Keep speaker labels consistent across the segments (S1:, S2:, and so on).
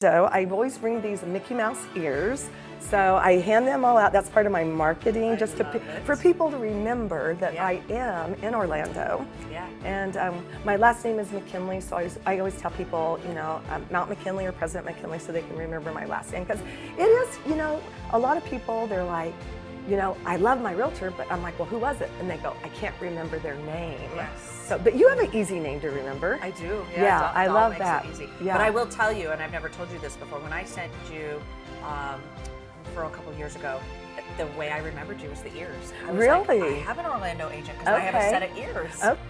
S1: So I always bring these Mickey Mouse ears. So I hand them all out. That's part of my marketing, just for people to remember that I am in Orlando.
S2: Yeah.
S1: And my last name is McKinley, so I always tell people, Mount McKinley or President McKinley, so they can remember my last name. Because it is, a lot of people, they're like, I love my realtor, but I'm like, well, who was it? And they go, I can't remember their name.
S2: Yes.
S1: So, but you have an easy name to remember.
S2: I do.
S1: Yeah, I love
S2: makes
S1: that.
S2: It easy.
S1: Yeah.
S2: But I will tell you, and I've never told you this before, when I sent you for a couple years ago, the way I remembered you was the ears. I was
S1: Really?
S2: like, I have an Orlando agent because I have a set of ears.
S1: Okay.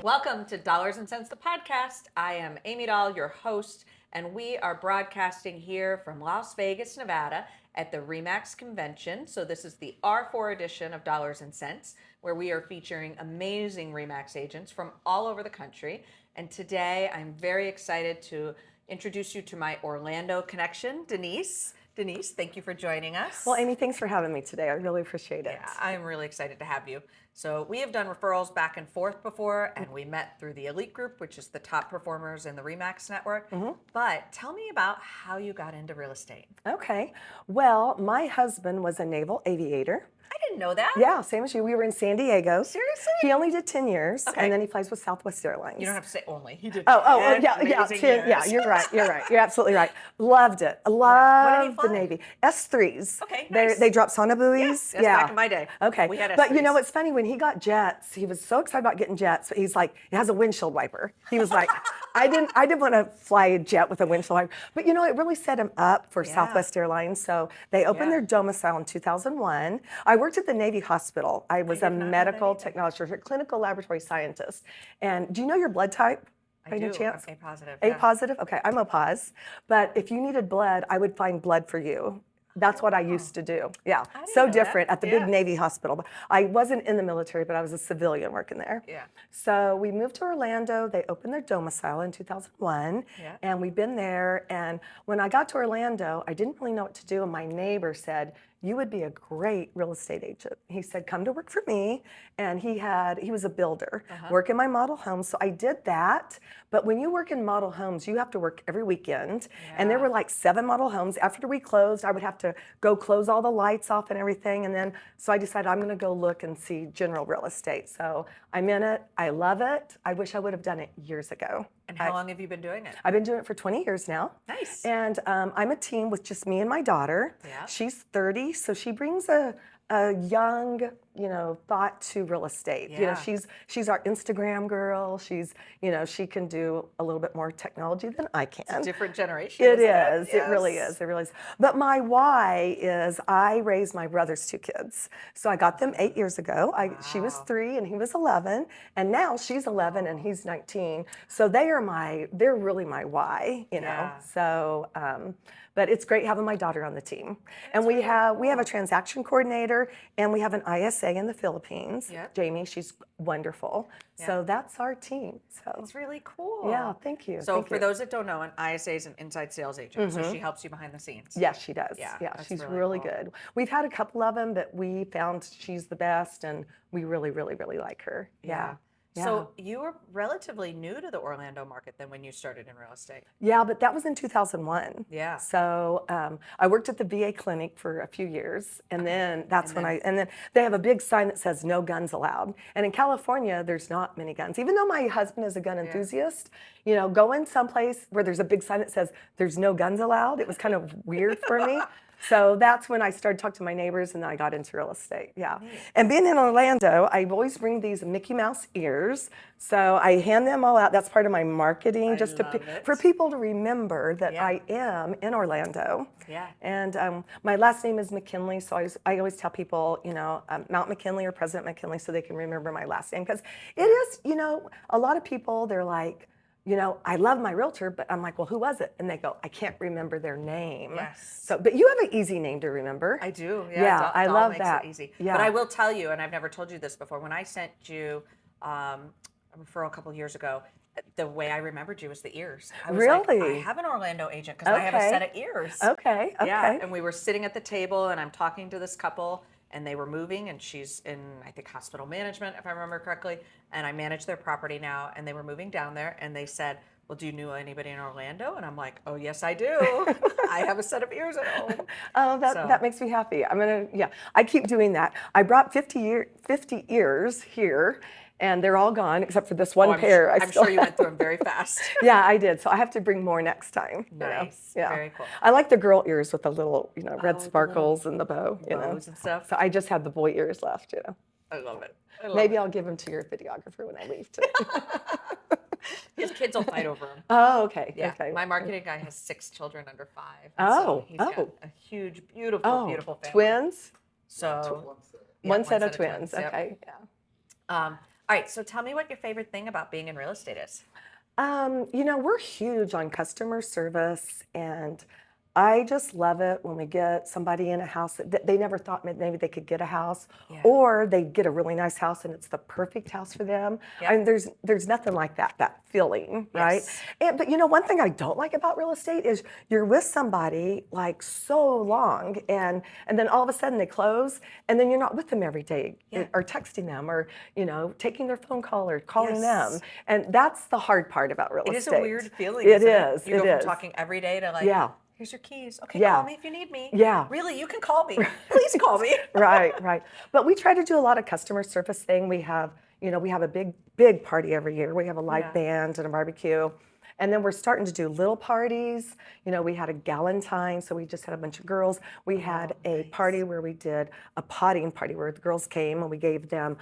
S2: Welcome to Dollars and Cents, the podcast. I am Amy Dahl, your host, and we are broadcasting here from Las Vegas, Nevada at the 𝐟𝐨𝐫𝐞 convention. So this is the R4 edition of Dollars and Cents, where we are featuring amazing 𝐟EMAX agents from all over the country. And today I'm very excited to introduce you to my Orlando connection, Denise. Denise, thank you for joining us.
S1: Well, Amy, thanks for having me today. I really appreciate it.
S2: Yeah, I'm really excited to have you. So we have done referrals back and forth before, and we met through the Elite Group, which is the top performers in the 𝐟EMAX network. But tell me about how you got into real estate.
S1: Okay. Well, my husband was a naval aviator.
S2: I didn't know that.
S1: Yeah, same as you. We were in San Diego.
S2: Seriously?
S1: He only did 10 years,
S2: Okay.
S1: and then he flies with Southwest Airlines.
S2: You don't have to say only. He did.
S1: Yeah, 10,
S2: years.
S1: yeah, you're right. You're absolutely right. Loved it. Loved
S2: What
S1: the
S2: did he
S1: Navy. S3s.
S2: Okay, nice.
S1: They drop sauna buoys.
S2: Yes, back in my day.
S1: Okay.
S2: We had
S1: But you
S2: S3s.
S1: know what's funny? When he got jets, he was so excited about getting jets. But he's like, it has a windshield wiper. He was like, I didn't want to fly a jet with a windshield wiper. But it really set him up for Southwest Airlines. So they opened their domicile in 2001. I worked at the Navy Hospital. I was a medical technologist, a clinical laboratory scientist. And do you know your blood type?
S2: I do.
S1: Chance?
S2: I'm A positive.
S1: A positive? Okay, I'm O pos. But if you needed blood, I would find blood for you. That's what I used to do. Yeah, so different at the big Navy hospital. But I wasn't in the military, but I was a civilian working there.
S2: Yeah.
S1: So we moved to Orlando. They opened their domicile in 2001, and we've been there. And when I got to Orlando, I didn't really know what to do. And my neighbor said, you would be a great real estate agent. He said, come to work for me. And he was a builder, work in my model homes. So I did that. But when you work in model homes, you have to work every weekend. And there were like 7 model homes. After we closed, I would have to go close all the lights off and everything. And then, so I decided I'm gonna go look and see general real estate. So I'm in it, I love it. I wish I would have done it years ago.
S2: And how long have you been doing it?
S1: I've been doing it for 20 years now.
S2: Nice.
S1: And I'm a team with just me and my daughter.
S2: Yeah.
S1: She's 30, so she brings a young, thought to real estate.
S2: Yeah.
S1: She's our Instagram girl. She's, she can do a little bit more technology than I can.
S2: It's a different generation.
S1: It
S2: isn't
S1: is. It really is. It really is. But my why is I raised my brother's 2 kids. So I got them 8 years ago. She was 3 and he was 11, and now she's 11 and he's 19. So they're really my why, So, but it's great having my daughter on the team. And we have a transaction coordinator and we have an ISA in the Philippines. Jamie, she's wonderful. So that's our team. So
S2: it's really cool.
S1: Yeah, thank you.
S2: So for those that don't know, an ISA is an inside sales agent. So she helps you behind the scenes.
S1: Yes, she does.
S2: Yeah,
S1: she's really good. We've had a couple of them, but we found she's the best and we really, really, really like her. Yeah.
S2: So you were relatively new to the Orlando market then when you started in real estate.
S1: Yeah, but that was in 2001.
S2: Yeah.
S1: So I worked at the VA clinic for a few years, and then and then they have a big sign that says no guns allowed. And in California, there's not many guns. Even though my husband is a gun enthusiast, going someplace where there's a big sign that says there's no guns allowed, it was kind of weird for me. So that's when I started talking to my neighbors, and then I got into real estate. Yeah. And being in Orlando, I always bring these Mickey Mouse ears. So I hand them all out. That's part of my marketing, just for people to remember that I am in Orlando.
S2: Yeah.
S1: And my last name is McKinley, so I always tell people, Mount McKinley or President McKinley, so they can remember my last name. Because it is, a lot of people, they're like, I love my realtor, but I'm like, well, who was it? And they go, I can't remember their name.
S2: Yes.
S1: So, but you have an easy name to remember.
S2: I do.
S1: Yeah, I love
S2: makes
S1: that.
S2: It easy.
S1: Yeah.
S2: But I will tell you, and I've never told you this before, when I sent you a referral a couple years ago, the way I remembered you was the ears. I was like,
S1: Really?
S2: I have an Orlando agent because I have a
S1: Okay.
S2: set of ears.
S1: Okay.
S2: Yeah,
S1: Okay.
S2: and we were sitting at the table, and I'm talking to this couple, and they were moving, and she's in, I think, hospital management, if I remember correctly, and I manage their property now, and they were moving down there, and they said, well, do you know anybody in Orlando? And I'm like, oh, yes, I do. I have a set of ears at home.
S1: Oh, that makes me happy. I keep doing that. I brought 50 ears here, and they're all gone except for this one
S2: I'm
S1: pair.
S2: I'm sure you went through them very fast.
S1: Yeah, I did. So I have to bring more next time.
S2: Nice.
S1: Yeah.
S2: Very cool.
S1: I like the girl ears with the little, red
S2: the
S1: sparkles and the bow.
S2: bows and stuff.
S1: So I just have the boy ears left.
S2: I love it.
S1: Maybe I'll give them to your videographer when I leave too.
S2: His kids will fight over them.
S1: Oh, okay.
S2: Yeah.
S1: Okay.
S2: My marketing guy has 6 children under 5.
S1: Oh,
S2: he's got a huge, beautiful, beautiful family.
S1: Twins?
S2: So
S1: One set of twins.
S2: Yep.
S1: Okay. Yeah.
S2: All right. So tell me what your favorite thing about being in real estate is.
S1: We're huge on customer service, and I just love it when we get somebody in a house that they never thought maybe they could get a house, or they get a really nice house and it's the perfect house for them.
S2: Yep.
S1: I mean, there's nothing like that feeling, right?
S2: Yes.
S1: But one thing I don't like about real estate is you're with somebody like so long, and then all of a sudden they close, and then you're not with them every day, or texting them, or taking their phone call or calling them, and that's the hard part about real estate.
S2: It is a weird feeling.
S1: It is.
S2: You go from talking every day to like, here's your keys. Okay, call me if you need me.
S1: Yeah.
S2: Really, you can call me. Please call me.
S1: Right. But we try to do a lot of customer service thing. We have a big party every year. We have a live band and a barbecue. And then we're starting to do little parties. We had a Galentine, so we just had a bunch of girls. We had a party where we did a potting party where the girls came and we gave them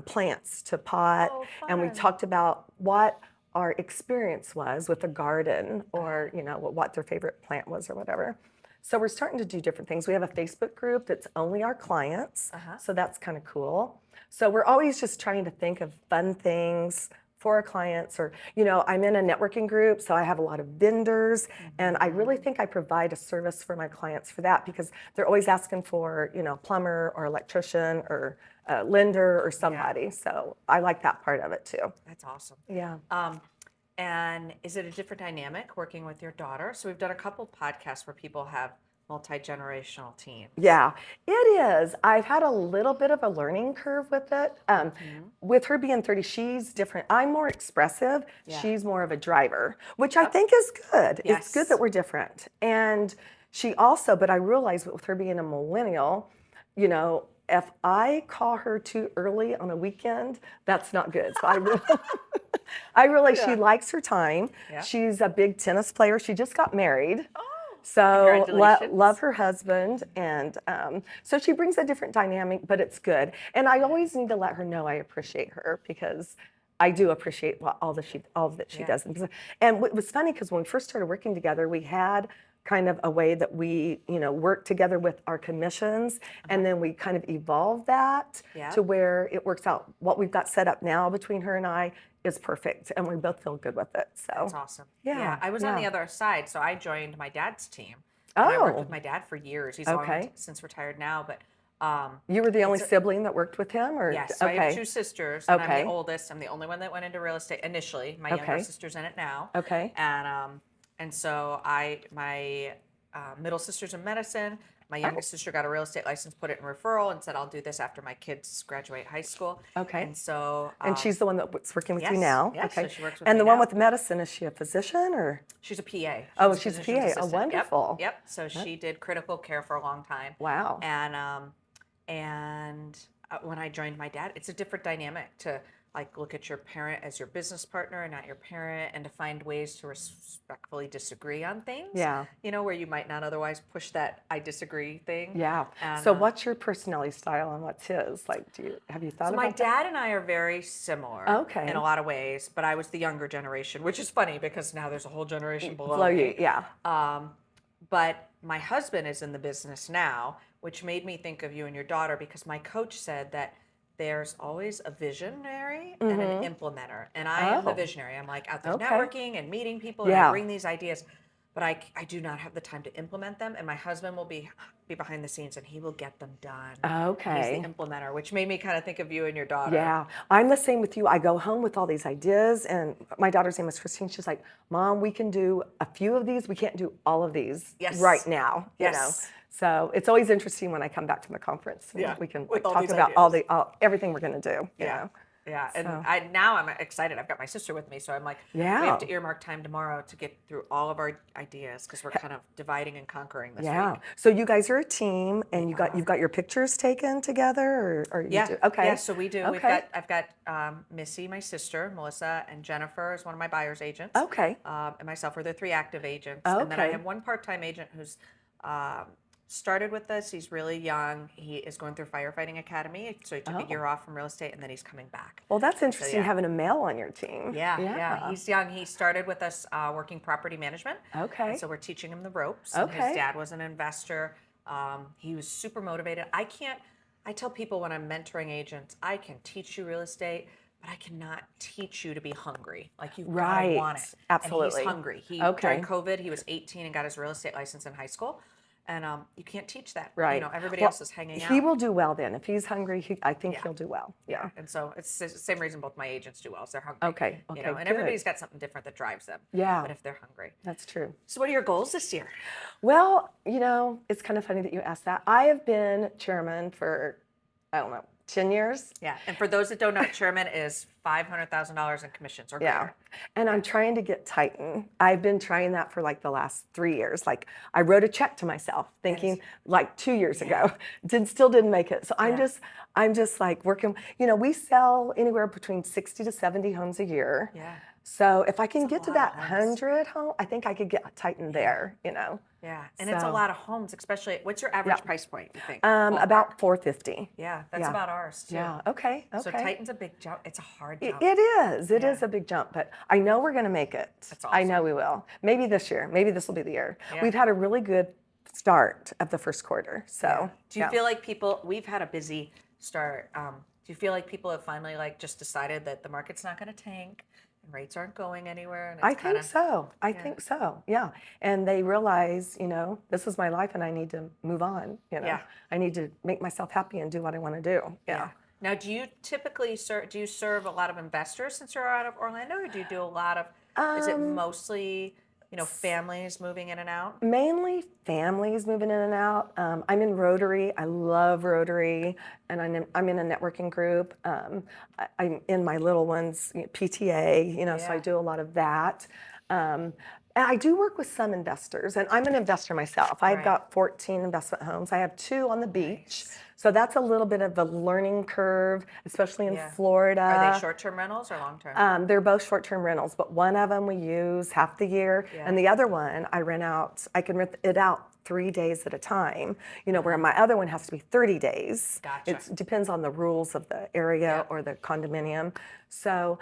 S1: plants to pot. And we talked about what our experience was with the garden, or what their favorite plant was or whatever. So we're starting to do different things. We have a Facebook group that's only our clients, so that's kind of cool. So we're always just trying to think of fun things for our clients, or I'm in a networking group, so I have a lot of vendors, and I really think I provide a service for my clients for that, because they're always asking for plumber or electrician or lender or somebody. So I like that part of it too.
S2: That's awesome.
S1: Yeah.
S2: And is it a different dynamic working with your daughter? So we've done a couple podcasts where people have multi-generational teams.
S1: Yeah, it is. I've had a little bit of a learning curve with it. With her being 30, she's different. I'm more expressive. She's more of a driver, which I think is good.
S2: Yes.
S1: It's good that we're different. And she also, but I realize with her being a millennial, if I call her too early on a weekend, that's not good. So I realize she likes her time. Yeah. She's a big tennis player. She just got married. So love her husband, and so she brings a different dynamic, but it's good. And I always need to let her know I appreciate her, because I do appreciate all that she does. And it was funny because when we first started working together, we had kind of a way that we work together with our commissions, and then we kind of evolved that to where it works out. What we've got set up now between her and I is perfect, and we both feel good with it. So
S2: that's awesome.
S1: Yeah,
S2: I was on the other side, so I joined my dad's team. And I worked with my dad for years. He's long since retired now, but
S1: you were the only sibling that worked with him, or
S2: yes? So I have 2 sisters, and I'm the oldest. I'm the only one that went into real estate initially. My younger sister's in it now. And so my middle sister's in medicine. My youngest sister got a real estate license, put it in referral, and said, I'll do this after my kids graduate high school. And so...
S1: and she's the one that's working with you now?
S2: Yes, so she works with
S1: and
S2: me
S1: the one
S2: now.
S1: with medicine, is she a physician, or?
S2: She's a PA.
S1: She's a PA. Oh, wonderful.
S2: Yep. So she did critical care for a long time.
S1: Wow.
S2: And when I joined my dad, it's a different dynamic to look at your parent as your business partner and not your parent, and to find ways to respectfully disagree on things.
S1: Yeah.
S2: Where you might not otherwise push that I disagree thing.
S1: Yeah. And, so what's your personality style and what's his? Have you thought about that?
S2: My dad and I are very similar in a lot of ways, but I was the younger generation, which is funny because now there's a whole generation below me.
S1: Yeah.
S2: But my husband is in the business now, which made me think of you and your daughter, because my coach said that there's always a visionary and an implementer. And I am the visionary. I'm out there networking and meeting people, and I bring these ideas. but I do not have the time to implement them. And my husband will be behind the scenes and he will get them done.
S1: Okay.
S2: He's the implementer, which made me kind of think of you and your daughter.
S1: Yeah, I'm the same with you. I go home with all these ideas, and my daughter's name is Christine. She's like, Mom, we can do a few of these. We can't do all of these right now. You know? So it's always interesting when I come back from the conference. And we can talk about everything we're going to do. You know?
S2: Yeah,
S1: So.
S2: and now I'm excited. I've got my sister with me, so I'm like, we have to earmark time tomorrow to get through all of our ideas because we're kind of dividing and conquering this week.
S1: So you guys are a team, and you've got your pictures taken together, or you do? Okay.
S2: Yeah, so we do.
S1: Okay.
S2: I've got Missy, my sister, Melissa, and Jennifer is one of my buyer's agents.
S1: Okay.
S2: And myself are the 3 active agents,
S1: Okay.
S2: and then I have 1 part-time agent who's started with us. He's really young. He is going through firefighting academy, so he took a year off from real estate, and then he's coming back.
S1: Well, that's interesting having a male on your team.
S2: Yeah. He's young. He started with us working property management.
S1: Okay.
S2: And so we're teaching him the ropes.
S1: Okay.
S2: And his dad was an investor. He was super motivated. I tell people when I'm mentoring agents, I can teach you real estate, but I cannot teach you to be hungry. Like you gotta want it.
S1: Absolutely.
S2: And he's hungry. During COVID, he was 18 and got his real estate license in high school. And you can't teach that.
S1: Right.
S2: You know, everybody else is hanging out.
S1: He will do well then. If he's hungry, I think he'll do well. Yeah.
S2: And so it's the same reason both my agents do well. Is they're hungry.
S1: Okay.
S2: You know, and everybody's got something different that drives them.
S1: Yeah.
S2: But if they're hungry.
S1: That's true.
S2: So what are your goals this year?
S1: Well, you know, it's kind of funny that you asked that. I have been chairman for, I don't know, 10 years.
S2: Yeah. And for those that don't know, chairman is $500,000 in commissions or greater.
S1: And I'm trying to get Titan. I've been trying that for like the last 3 years. Like I wrote a check to myself thinking like 2 years ago, still didn't make it. So I'm just like working, you know, we sell anywhere between 60 to 70 homes a year.
S2: Yeah.
S1: So if I can get to that 100 home, I think I could get Titan there, you know.
S2: Yeah, and it's a lot of homes, especially. What's your average price point, you think?
S1: About $450.
S2: Yeah, that's about ours too.
S1: Yeah. Okay.
S2: So Titan's a big jump. It's a hard jump.
S1: It is. It is a big jump, but I know we're going to make it.
S2: That's awesome.
S1: I know we will. Maybe this year. Maybe this will be the year.
S2: Yeah.
S1: We've had a really good start of the first quarter. So
S2: do you feel like we've had a busy start. Do you feel like people have finally like just decided that the market's not going to tank? Rates aren't going anywhere. And
S1: I think so. I think so. Yeah. And they realize, you know, this is my life and I need to move on. You know, I need to make myself happy and do what I want to do. Yeah.
S2: Now, do you typically serve a lot of investors since you're out of Orlando, or do you do a lot of, is it mostly, you know, families moving in and out?
S1: Mainly families moving in and out. I'm in Rotary. I love Rotary, and I'm in a networking group. I'm in my little one's PTA, you know, so I do a lot of that. And I do work with some investors, and I'm an investor myself. I've got 14 investment homes. I have 2 on the beach. So that's a little bit of a learning curve, especially in Florida.
S2: Are they short-term rentals or long-term?
S1: They're both short-term rentals, but one of them we use half the year, and the other one I can rent it out 3 days at a time, you know, where my other one has to be 30 days.
S2: Gotcha.
S1: It depends on the rules of the area or the condominium. So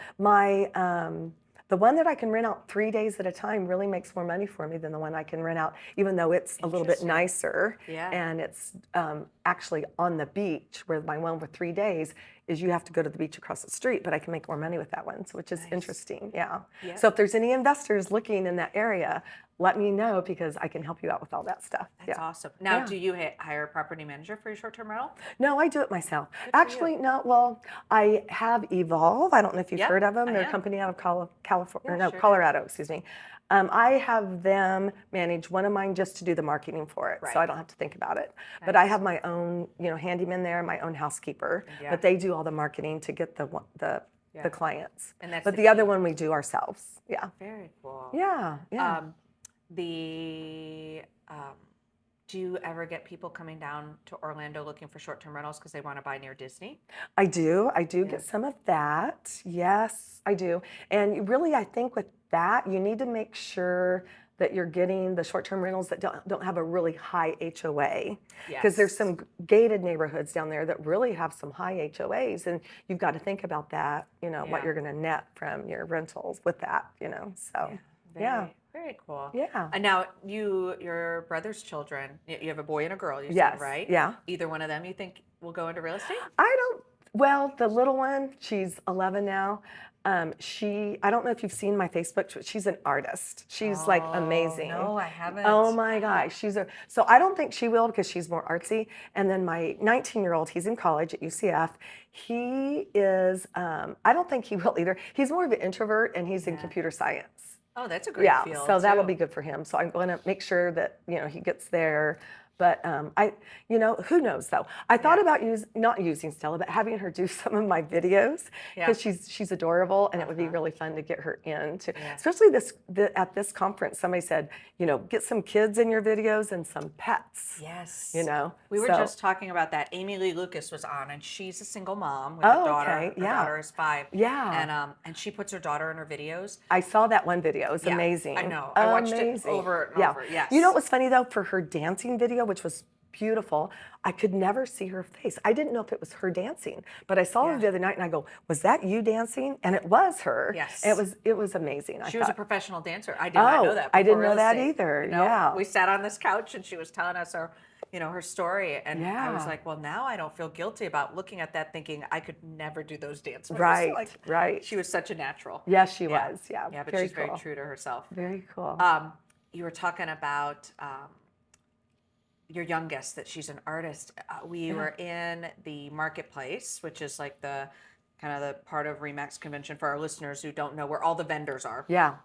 S1: the one that I can rent out 3 days at a time really makes more money for me than the one I can rent out, even though it's a little bit nicer. And it's actually on the beach, where my one with 3 days is you have to go to the beach across the street, but I can make more money with that one, which is interesting. So if there's any investors looking in that area, let me know because I can help you out with all that stuff.
S2: That's awesome. Now, do you hire a property manager for your short-term rental?
S1: No, I do it myself. Actually, no. Well, I have Evolve. I don't know if you've heard of them. They're a company out of Colorado. Excuse me. I have them manage one of mine just to do the marketing for it, so I don't have to think about it. But I have my own, you know, handyman there, my own housekeeper. But they do all the marketing to get the clients. And that's the other one we do ourselves. Yeah.
S2: Very cool.
S1: Yeah.
S2: Do you ever get people coming down to Orlando looking for short-term rentals because they want to buy near Disney?
S1: I do get some of that. Yes, I do. And really, I think with that, you need to make sure that you're getting the short-term rentals that don't have a really high HOA. Because there's some gated neighborhoods down there that really have some high HOAs, and you've got to think about that, you know, what you're going to net from your rentals with that, you know, so.
S2: Very cool.
S1: Yeah.
S2: And now your brother's children, you have a boy and a girl, you said, right?
S1: Yeah.
S2: Either one of them you think will go into real estate?
S1: Well, the little one, she's 11 now. I don't know if you've seen my Facebook, but she's an artist. She's like amazing.
S2: No, I haven't.
S1: Oh my gosh, so I don't think she will because she's more artsy. And then my 19-year-old, he's in college at UCF. He is, I don't think he will either. He's more of an introvert and he's in computer science.
S2: Oh, that's a great field.
S1: So that'll
S2: too.
S1: be good for him. So I'm going to make sure that, he gets there. But who knows though? I thought about not using Stella, but having her do some of my videos because she's adorable, and it would be really fun to get her in to, especially at this conference. Somebody said, get some kids in your videos and some pets.
S2: Yes.
S1: We
S2: were just talking about that. Amy Lee Lucas was on, and she's a single mom with a daughter.
S1: Okay.
S2: Her daughter is 5.
S1: Yeah.
S2: And she puts her daughter in her videos.
S1: I saw that one video. It was amazing.
S2: I know. I watched it over and over. Yes.
S1: You know what was funny though? For her dancing video, which was beautiful, I could never see her face. I didn't know if it was her dancing, but I saw her the other night and I go, was that you dancing? And it was her.
S2: Yes.
S1: It was amazing.
S2: She was a professional dancer. I did not know that.
S1: I didn't know that either. Yeah.
S2: We sat on this couch and she was telling us her story, and I was like, well, now I don't feel guilty about looking at that thinking I could never do those dance moves.
S1: Right.
S2: She was such a natural.
S1: Yes, she was. Yeah.
S2: Yeah, but
S1: very
S2: she's
S1: cool.
S2: very true to herself.
S1: Very cool.
S2: You were talking about your youngest, that she's an artist. We were in the marketplace, which is like the kind of the part of RE/MAX convention for our listeners who don't know where all the vendors are.
S1: Yeah.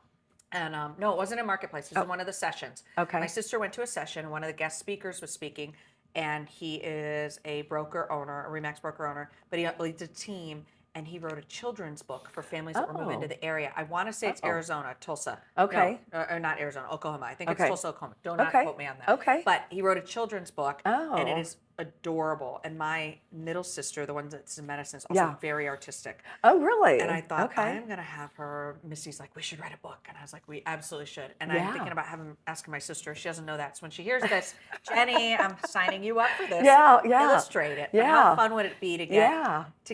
S2: And no, it wasn't a marketplace. It was one of the sessions.
S1: Okay.
S2: My sister went to a session. One of the guest speakers was speaking, and he is a broker owner, a RE/MAX broker owner, but he leads a team, and he wrote a children's book for families that were moving to the area. I want to say it's Arizona, Tulsa.
S1: Okay.
S2: No, or not Arizona, Oklahoma. I think it's
S1: Okay.
S2: Tulsa, Oklahoma. Do not quote me on that.
S1: Okay.
S2: But he wrote a children's book, and it
S1: Oh.
S2: is adorable. And my middle sister, the one that's in medicine, is also very artistic.
S1: Oh, really?
S2: And I thought,
S1: okay.
S2: I'm going to have her, Missy's like, we should write a book. And I was like, we absolutely should. And I'm thinking about asking my sister, she doesn't know that. So when she hears this, Jenny, I'm signing you up for this.
S1: Yeah.
S2: Illustrate it. But how fun would it be to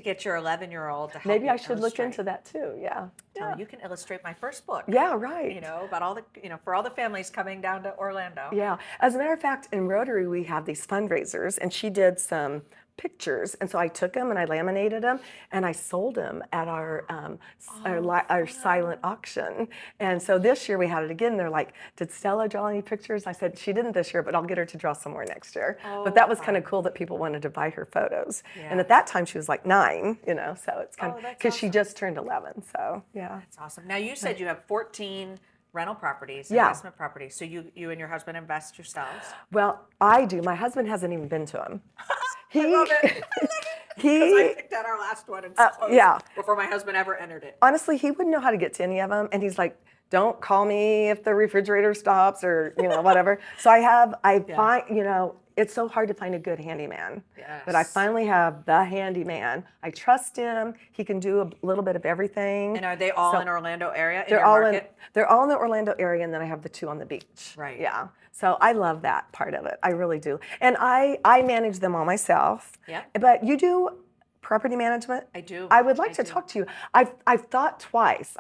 S2: get your 11-year-old to help
S1: Maybe
S2: you
S1: I should look
S2: illustrate?
S1: into that too. Yeah.
S2: Tell her, you can illustrate my first book.
S1: Yeah, right.
S2: About all the, for all the families coming down to Orlando.
S1: Yeah. As a matter of fact, in Rotary, we have these fundraisers, and she did some pictures, and so I took them and I laminated them and I sold them at our silent auction. And so this year we had it again. They're like, did Stella draw any pictures? I said she didn't this year, but I'll get her to draw some more next year. But that was kind of cool that people wanted to buy her photos. And at that time she was like 9, so it's kind of because she just turned 11. So yeah,
S2: that's awesome. Now you said you have 14 rental properties, investment properties. So you and your husband invest yourselves?
S1: Well, I do. My husband hasn't even been to them.
S2: I love it. Because I picked out our last one and before my husband ever entered it.
S1: Honestly, he wouldn't know how to get to any of them, and he's like, don't call me if the refrigerator stops or whatever. So I find it's so hard to find a good handyman.
S2: Yes.
S1: But I finally have the handyman. I trust him. He can do a little bit of everything.
S2: And are they all in Orlando area?
S1: They're all in the Orlando area, and then I have the 2 on the beach.
S2: Right.
S1: Yeah. So I love that part of it. I really do. And I manage them all myself.
S2: Yeah.
S1: But you do property management?
S2: I do.
S1: I would like to talk to you. I've thought twice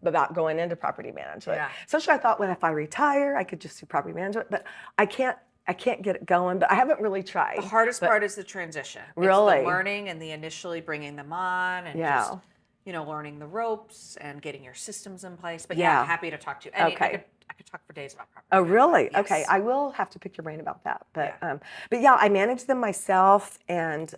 S1: about going into property management.
S2: Yeah.
S1: Especially I thought, well, if I retire, I could just do property management. But I can't get it going. But I haven't really tried.
S2: The hardest part is the transition.
S1: Really?
S2: It's the learning and the initially bringing them on and just learning the ropes and getting your systems in place. But happy to talk to you. I could talk for days about property.
S1: Oh, really?
S2: Yes.
S1: Okay. I will have to pick your brain about that. But I manage them myself, and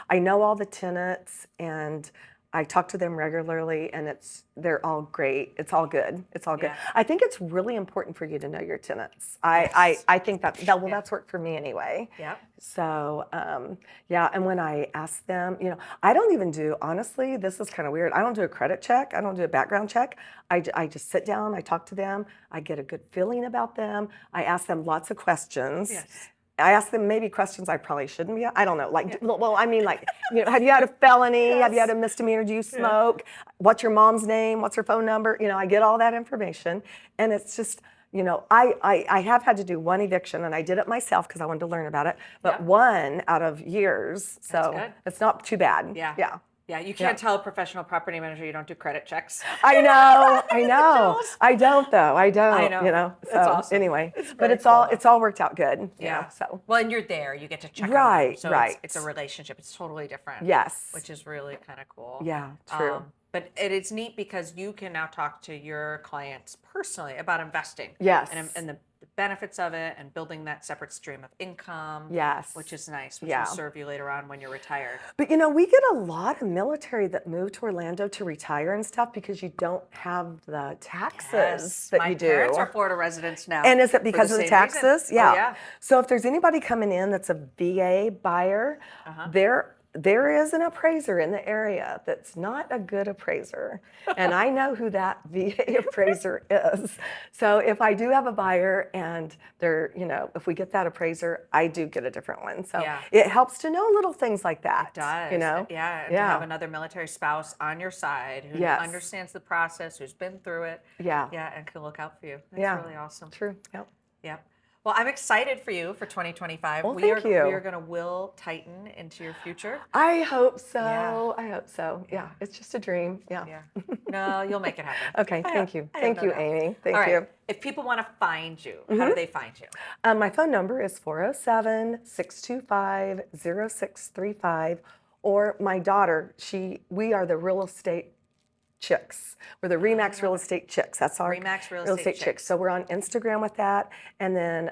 S1: I know all the tenants, and I talk to them regularly, and they're all great. It's all good. It's all good.
S2: Yeah.
S1: I think it's really important for you to know your tenants. I think that's worked for me anyway.
S2: Yeah.
S1: So, and when I ask them, I don't even do, honestly, this is kind of weird. I don't do a credit check. I don't do a background check. I just sit down, I talk to them, I get a good feeling about them. I ask them lots of questions.
S2: Yes.
S1: I ask them maybe questions I probably shouldn't be. I don't know. Have you had a felony?
S2: Yes.
S1: Have you had a misdemeanor? Do you smoke? What's your mom's name? What's her phone number? I get all that information, and it's just, I have had to do one eviction, and I did it myself because I wanted to learn about it. But one out of years, so it's not too bad.
S2: Yeah.
S1: Yeah.
S2: Yeah, you can't tell a professional property manager you don't do credit checks.
S1: I know. I don't though. I don't.
S2: I know.
S1: So
S2: That's awesome.
S1: anyway,
S2: But
S1: it's all worked out good.
S2: Yeah.
S1: So.
S2: Well, and you're there. You get to check on
S1: Right.
S2: them. So
S1: right.
S2: It's a relationship. It's totally different.
S1: Yes.
S2: Which is really kind of cool.
S1: Yeah. True.
S2: But it's neat because you can now talk to your clients personally about investing.
S1: Yes.
S2: And the benefits of it and building that separate stream of income.
S1: Yes.
S2: Which is nice, which
S1: Yeah.
S2: will serve you later on when you're retired.
S1: But you know, we get a lot of military that move to Orlando to retire and stuff because you don't have the taxes that
S2: My
S1: you do.
S2: parents are Florida residents now.
S1: And is it
S2: for
S1: because of the
S2: same
S1: taxes?
S2: reason.
S1: Yeah.
S2: Oh, yeah.
S1: So if there's anybody coming in that's a VA buyer, there is an appraiser in the area that's not a good appraiser. And I know who that VA appraiser is. So if I do have a buyer and they're, you know, if we get that appraiser, I do get a different one. So it helps to know little things like that.
S2: It does.
S1: You know?
S2: Yeah. And to have another military spouse on your side who understands the process, who's been through it.
S1: Yeah.
S2: Yeah, and can look out for you. That's really awesome.
S1: True. Yep.
S2: Yep. Well, I'm excited for you for 2025.
S1: Well, thank you.
S2: We are going to will Titan into your future.
S1: I hope so.
S2: Yeah.
S1: I hope so. Yeah. It's just a dream. Yeah.
S2: No, you'll make it happen.
S1: Okay. Thank you. Thank you, Amy. Thank
S2: All right.
S1: you.
S2: If people want to find you, how do they find you?
S1: My phone number is 407-625-0635. Or my daughter, we are the real estate chicks. We're the �RE/MAX Real Estate Chicks. That's our
S2: �RE/MAX Real Estate Chicks.
S1: So we're on Instagram with that. And then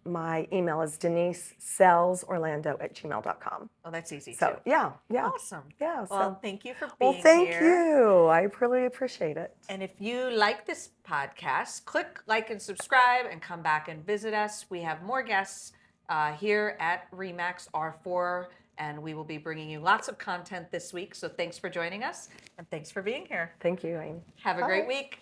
S1: my email is DeniseSellsOrlando@gmail.com.
S2: Oh, that's easy
S1: So
S2: too.
S1: yeah.
S2: Awesome.
S1: Yeah.
S2: Well,
S1: So
S2: thank you for being here.
S1: well, thank you. I really appreciate it.
S2: And if you like this podcast, click like and subscribe and come back and visit us. We have more guests here at �RE/MAX R4, and we will be bringing you lots of content this week. So thanks for joining us, and thanks for being here.
S1: Thank you, Amy.
S2: Have a great week.